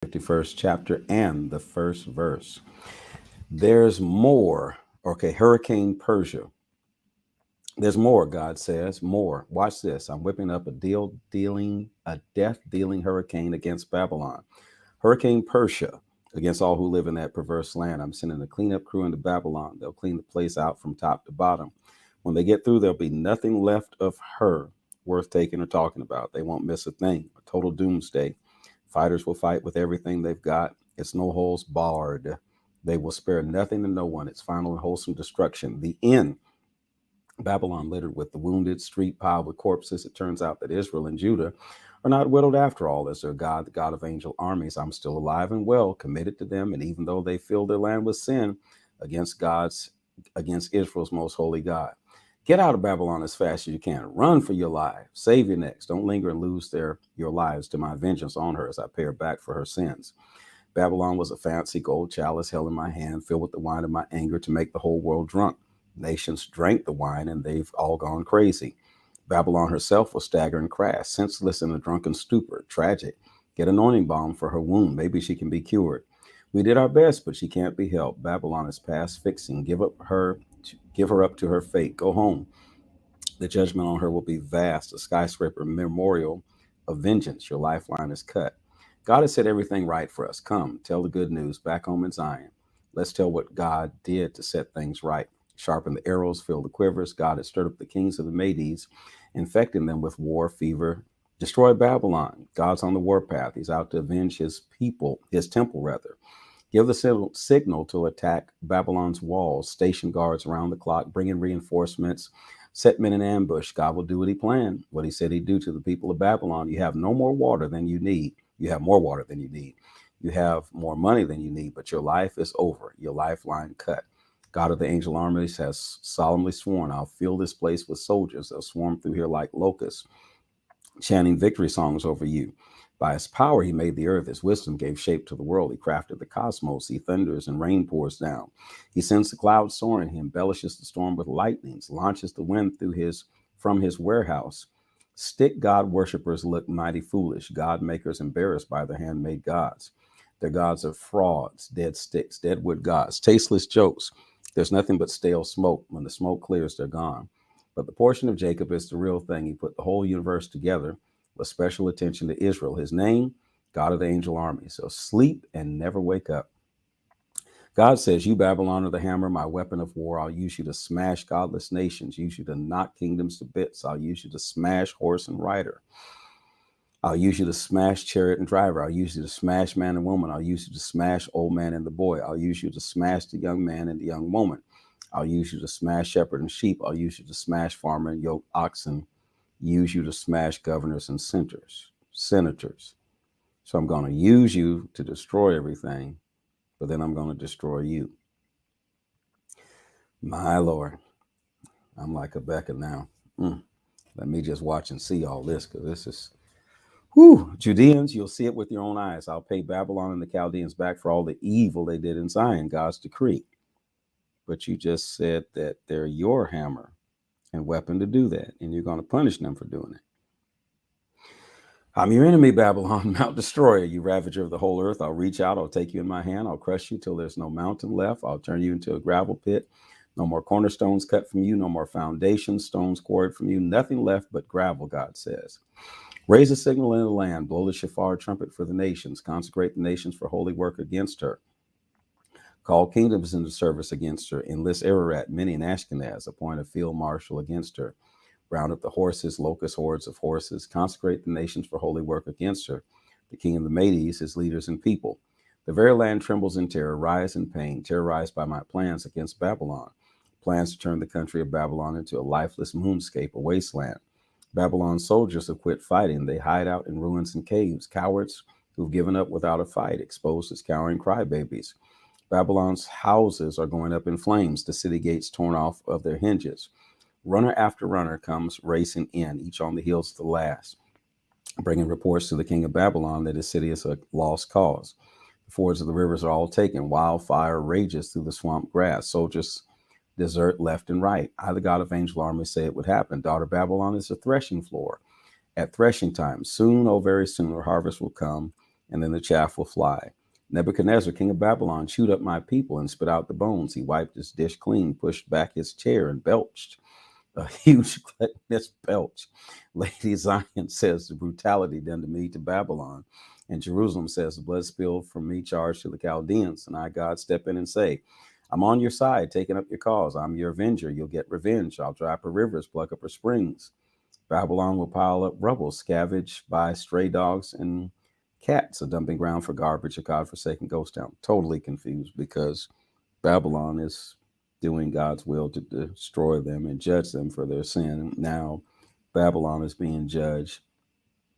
51st chapter and the first verse. There's more. Okay, Hurricane Persia. There's more, God says, more. Watch this. I'm whipping up a death dealing hurricane against Babylon. Hurricane Persia against all who live in that perverse land. I'm sending a cleanup crew into Babylon. They'll clean the place out from top to bottom. When they get through, there'll be nothing left of her worth taking or talking about. They won't miss a thing. A total doomsday. Fighters will fight with everything they've got. It's no holes barred. They will spare nothing and no one. It's final and wholesome destruction. The end. Babylon littered with the wounded, street piled with corpses. It turns out that Israel and Judah are not whittled after all as their God, the God of angel armies. I'm still alive and well, committed to them, and even though they filled their land with sin against Israel's most holy God. Get out of Babylon as fast as you can. Run for your life. Save your necks. Don't linger and lose your lives to my vengeance on her as I pay her back for her sins. Babylon was a fancy gold chalice held in my hand, filled with the wine of my anger to make the whole world drunk. Nations drank the wine and they've all gone crazy. Babylon herself was staggering crass, senseless in a drunken stupor. Tragic. Get anointing balm for her wound. Maybe she can be cured. We did our best, but she can't be helped. Babylon is past fixing. Give her up to her fate. Go home. The judgment on her will be vast, a skyscraper memorial of vengeance. Your lifeline is cut. God has set everything right for us. Come, tell the good news back home in Zion. Let's tell what God did to set things right. Sharpen the arrows, fill the quivers. God has stirred up the kings of the Medes, infecting them with war fever. Destroy Babylon. God's on the warpath. He's out to avenge his people, his temple rather. Give the signal to attack Babylon's walls. Station guards around the clock. Bring in reinforcements. Set men in ambush. God will do what he planned, what he said he'd do to the people of Babylon. You have no more water than you need. You have more water than you need. You have more money than you need, but your life is over. Your lifeline cut. God of the angel armies has solemnly sworn, I'll fill this place with soldiers. They'll swarm through here like locusts, chanting victory songs over you. By his power, he made the earth. His wisdom gave shape to the world. He crafted the cosmos. He thunders and rain pours down. He sends the clouds soaring. He embellishes the storm with lightnings, launches the wind from his warehouse. Stick God worshippers look mighty foolish. God makers embarrassed by their handmade gods. Their gods are frauds, dead sticks, dead wood gods, tasteless jokes. There's nothing but stale smoke. When the smoke clears, they're gone. But the portion of Jacob is the real thing. He put the whole universe together with special attention to Israel. His name, God of the angel army. So sleep and never wake up. God says, you Babylon are the hammer, my weapon of war. I'll use you to smash godless nations, use you to knock kingdoms to bits. I'll use you to smash horse and rider. I'll use you to smash chariot and driver. I'll use you to smash man and woman. I'll use you to smash old man and the boy. I'll use you to smash the young man and the young woman. I'll use you to smash shepherd and sheep. I'll use you to smash farmer and yoke oxen. Use you to smash governors and senators. So I'm going to use you to destroy everything, but then I'm going to destroy you. My Lord, I'm like a Becca now. Let me just watch and see all this, because this is, Judeans, you'll see it with your own eyes. I'll pay Babylon and the Chaldeans back for all the evil they did in Zion, God's decree. But you just said that they're your hammer and weapon to do that, and you're going to punish them for doing it. I'm your enemy, Babylon, Mount Destroyer, you ravager of the whole earth. I'll reach out, I'll take you in my hand, I'll crush you till there's no mountain left. I'll turn you into a gravel pit. No more cornerstones cut from you, no more foundation stones quarried from you, nothing left but gravel, God says. Raise a signal in the land, blow the shofar trumpet for the nations, consecrate the nations for holy work against her. Call kingdoms into service against her, enlist Ararat, Minni, and Ashkenaz, appoint a field marshal against her. Round up the horses, locust hordes of horses, consecrate the nations for holy work against her. The king of the Medes, his leaders and people. The very land trembles in terror, rise in pain, terrorized by my plans against Babylon. Plans to turn the country of Babylon into a lifeless moonscape, a wasteland. Babylon's soldiers have quit fighting. They hide out in ruins and caves, cowards who've given up without a fight, exposed as cowering crybabies. Babylon's houses are going up in flames, the city gates torn off of their hinges. Runner after runner comes racing in, each on the heels of the last, bringing reports to the king of Babylon that his city is a lost cause. The fords of the rivers are all taken. Wildfire rages through the swamp grass. Soldiers desert left and right. I, the God of angel armies, say it would happen. Daughter Babylon is a threshing floor. At threshing time, soon, oh, very soon, her harvest will come. and then the chaff will fly. Nebuchadnezzar, king of Babylon, chewed up my people and spit out the bones. He wiped his dish clean, pushed back his chair, and belched a huge gluttonous belch. Lady Zion says the brutality done to me to Babylon. And Jerusalem says the blood spilled from me charged to the Chaldeans. And I, God, step in and say, I'm on your side, taking up your cause. I'm your avenger. You'll get revenge. I'll dry up her rivers, pluck up her springs. Babylon will pile up rubble, scavenged by stray dogs and cats, a dumping ground for garbage, a godforsaken ghost town. Totally confused because Babylon is doing God's will to destroy them and judge them for their sin. Now, Babylon is being judged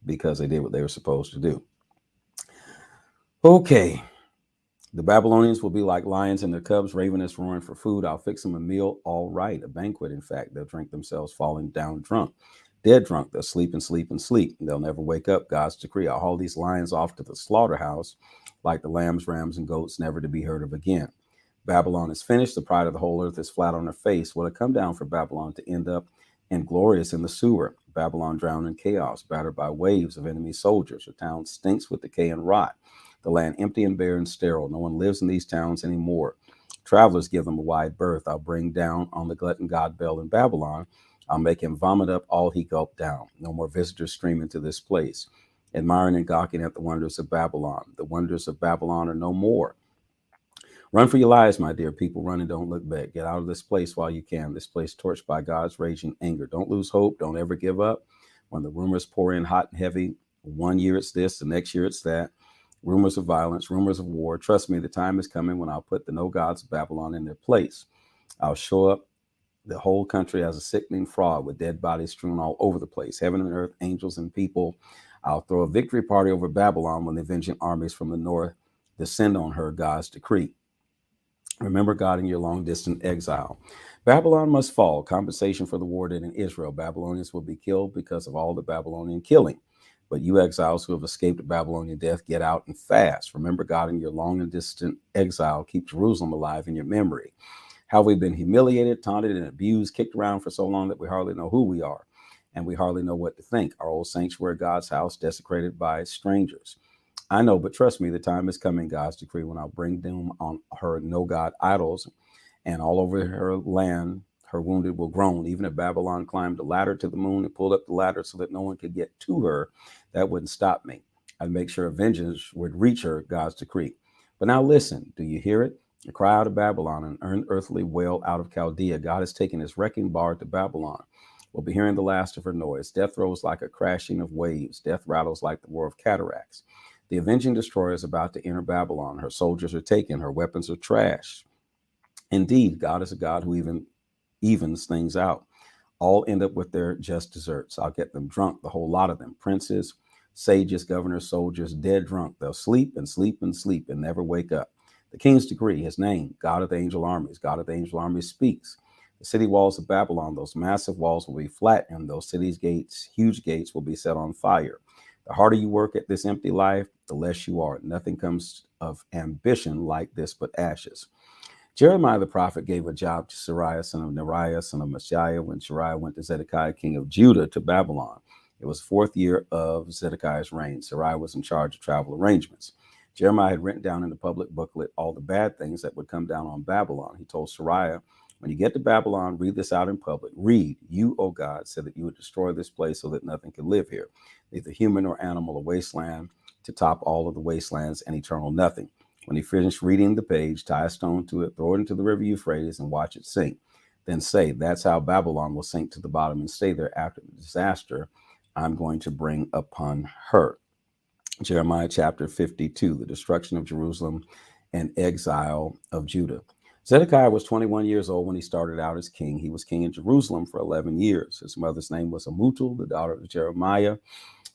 because they did what they were supposed to do. Okay. The Babylonians will be like lions and their cubs, ravenous, roaring for food. I'll fix them a meal, all right, a banquet, in fact. They'll drink themselves falling down drunk. Dead drunk, they'll sleep and sleep and sleep. They'll never wake up, God's decree. I'll haul these lions off to the slaughterhouse like the lambs, rams, and goats, never to be heard of again. Babylon is finished. The pride of the whole earth is flat on her face. Will it come down for Babylon to end up inglorious in the sewer? Babylon drowned in chaos, battered by waves of enemy soldiers. Her town stinks with decay and rot. The land empty and bare and sterile. No one lives in these towns anymore. Travelers give them a wide berth. I'll bring down on the glutton God Bel in Babylon. I'll make him vomit up all he gulped down. No more visitors stream into this place, admiring and gawking at the wonders of Babylon. The wonders of Babylon are no more. Run for your lives, my dear people. Run and don't look back. Get out of this place while you can. This place torched by God's raging anger. Don't lose hope. Don't ever give up. When the rumors pour in hot and heavy, one year it's this, the next year it's that. Rumors of violence, rumors of war. Trust me, the time is coming when I'll put the no gods of Babylon in their place. I'll show up the whole country as a sickening fraud with dead bodies strewn all over the place. Heaven and earth, angels and people. I'll throw a victory party over Babylon when the avenging armies from the north descend on her, God's decree. Remember God in your long-distant exile. Babylon must fall. Compensation for the war did in Israel. Babylonians will be killed because of all the Babylonian killing. But you exiles who have escaped Babylonian death, get out and fast. Remember God in your long and distant exile. Keep Jerusalem alive in your memory. How we've been humiliated, taunted, and abused, kicked around for so long that we hardly know who we are. And we hardly know what to think. Our old sanctuary, God's house, desecrated by strangers. I know, but trust me, the time is coming, God's decree, when I'll bring doom on her no God idols, and all over her land, her wounded will groan. Even if Babylon climbed the ladder to the moon and pulled up the ladder so that no one could get to her, that wouldn't stop me. I'd make sure vengeance would reach her, God's decree. But now listen, do you hear it? A cry out of Babylon, an unearthly wail out of Chaldea. God has taken his wrecking bar to Babylon. We'll be hearing the last of her noise. Death rolls like a crashing of waves. Death rattles like the roar of cataracts. The avenging destroyer is about to enter Babylon. Her soldiers are taken. Her weapons are trashed. Indeed, God is a God who even evens things out. All end up with their just desserts. I'll get them drunk, the whole lot of them. Princes, sages, governors, soldiers, dead drunk. They'll sleep and sleep and sleep and never wake up. The king's decree, his name, God of the angel armies. God of the angel armies speaks. The city walls of Babylon, those massive walls will be flattened. Those cities' gates, huge gates, will be set on fire. The harder you work at this empty life, the less you are. Nothing comes of ambition like this but ashes. Jeremiah the prophet gave a job to Sariah, son of Neriah, son of Messiah, when Sariah went to Zedekiah, king of Judah, to Babylon. It was the 4th year of Zedekiah's reign. Sariah was in charge of travel arrangements. Jeremiah had written down in the public booklet all the bad things that would come down on Babylon. He told Sariah, when you get to Babylon, read this out in public. Read, you, O God, said that you would destroy this place so that nothing could live here, neither human nor animal, a wasteland to top all of the wastelands, and eternal nothing. When he finished reading the page, tie a stone to it, throw it into the river Euphrates, and watch it sink. Then say, that's how Babylon will sink to the bottom and stay there after the disaster I'm going to bring upon her. Jeremiah chapter 52, the destruction of Jerusalem and exile of Judah. Zedekiah was 21 years old when he started out as king. He was king in Jerusalem for 11 years. His mother's name was Amutal, the daughter of Jeremiah.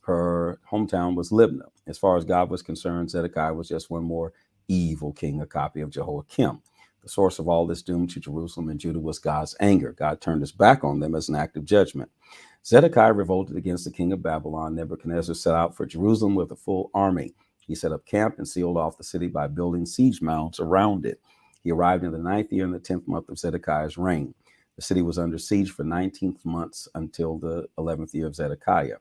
Her hometown was Libnah. As far as God was concerned, Zedekiah was just one more evil king, a copy of Jehoiakim. The source of all this doom to Jerusalem and Judah was God's anger. God turned his back on them as an act of judgment. Zedekiah revolted against the king of Babylon. Nebuchadnezzar set out for Jerusalem with a full army. He set up camp and sealed off the city by building siege mounds around it. He arrived in the 9th year and the 10th month of Zedekiah's reign. The city was under siege for 19 months until the 11th year of Zedekiah.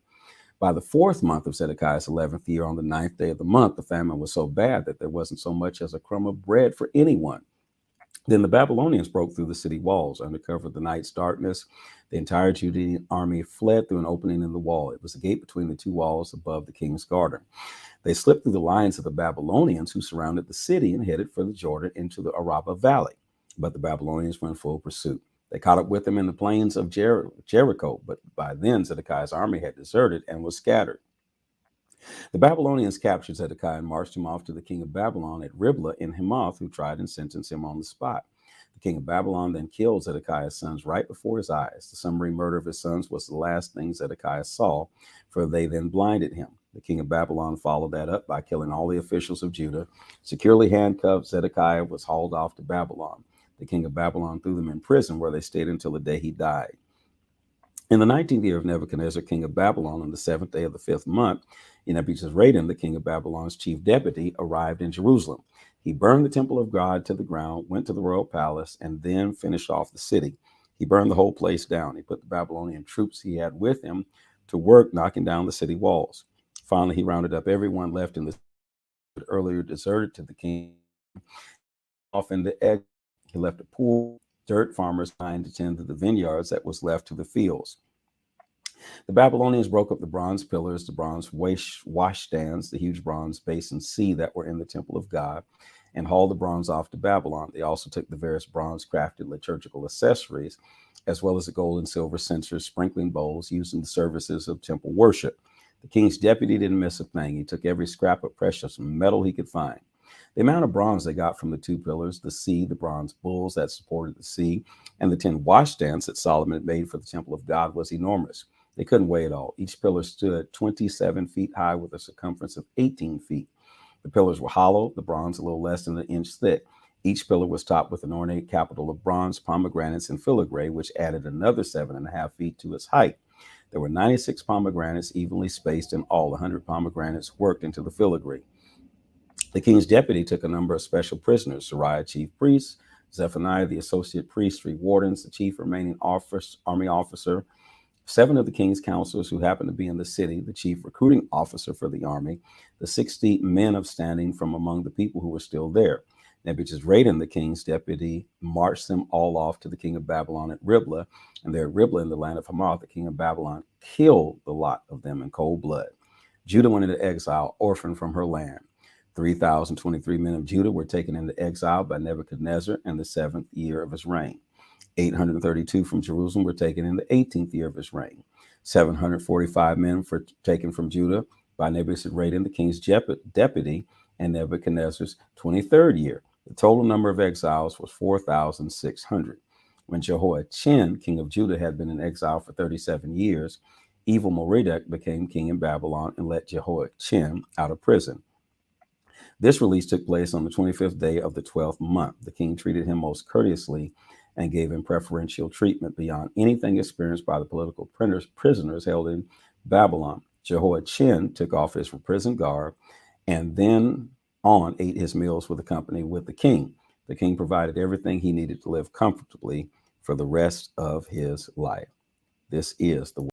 By the 4th month of Zedekiah's 11th year, on the 9th day of the month, the famine was so bad that there wasn't so much as a crumb of bread for anyone. Then the Babylonians broke through the city walls. Under cover of the night's darkness, the entire Judean army fled through an opening in the wall. It was a gate between the two walls above the king's garden. They slipped through the lines of the Babylonians who surrounded the city and headed for the Jordan into the Araba Valley. But the Babylonians were in full pursuit. They caught up with them in the plains of Jericho, but by then Zedekiah's army had deserted and was scattered. The Babylonians captured Zedekiah and marched him off to the king of Babylon at Riblah in Hamath, who tried and sentenced him on the spot. The king of Babylon then killed Zedekiah's sons right before his eyes. The summary murder of his sons was the last thing Zedekiah saw, for they then blinded him. The king of Babylon followed that up by killing all the officials of Judah. Securely handcuffed, Zedekiah was hauled off to Babylon. The king of Babylon threw them in prison, where they stayed until the day he died. In the 19th year of Nebuchadnezzar, king of Babylon, on the 7th day of the 5th month, Nebuchadnezzar, the king of Babylon's chief deputy, arrived in Jerusalem. He burned the temple of God to the ground, went to the royal palace, and then finished off the city. He burned the whole place down. He put the Babylonian troops he had with him to work knocking down the city walls. Finally, he rounded up everyone left in the city that earlier deserted to the king off in the exile. He left a poor dirt farmers behind to tend to the vineyards that was left to the fields. The Babylonians broke up the bronze pillars, the bronze washstands, the huge bronze basin sea that were in the temple of God, and hauled the bronze off to Babylon. They also took the various bronze crafted liturgical accessories, as well as the gold and silver censers, sprinkling bowls used in the services of temple worship. The king's deputy didn't miss a thing. He took every scrap of precious metal he could find. The amount of bronze they got from the 2 pillars, the sea, the bronze bulls that supported the sea, and the 10 washstands that Solomon had made for the temple of God was enormous. They couldn't weigh it all. Each pillar stood 27 feet high with a circumference of 18 feet. The pillars were hollow, the bronze a little less than an inch thick. Each pillar was topped with an ornate capital of bronze, pomegranates, and filigree, which added another 7.5 feet to its height. There were 96 pomegranates evenly spaced, and all 100 pomegranates worked into the filigree. The king's deputy took a number of special prisoners: Sariah, chief priest; Zephaniah, the associate priest; 3 wardens; the chief remaining army officer; 7 of the king's counselors who happened to be in the city; the chief recruiting officer for the army; the 60 men of standing from among the people who were still there. Nebuchadnezzar, the king's deputy, marched them all off to the king of Babylon at Riblah, and there at Riblah in the land of Hamath, the king of Babylon killed the lot of them in cold blood. Judah went into exile, orphaned from her land. 3,023 men of Judah were taken into exile by Nebuchadnezzar in the 7th year of his reign. 832 from Jerusalem were taken in the 18th year of his reign. 745 men were taken from Judah by Nebuchadnezzar, the king's deputy, in Nebuchadnezzar's 23rd year. The total number of exiles was 4,600. When Jehoiachin, king of Judah, had been in exile for 37 years, evil Merodach became king in Babylon and let Jehoiachin out of prison. This release took place on the 25th day of the 12th month. The king treated him most courteously and gave him preferential treatment beyond anything experienced by the political prisoners held in Babylon. Jehoiachin took off his prison garb and then on ate his meals with the company with the king. The king provided everything he needed to live comfortably for the rest of his life. This is the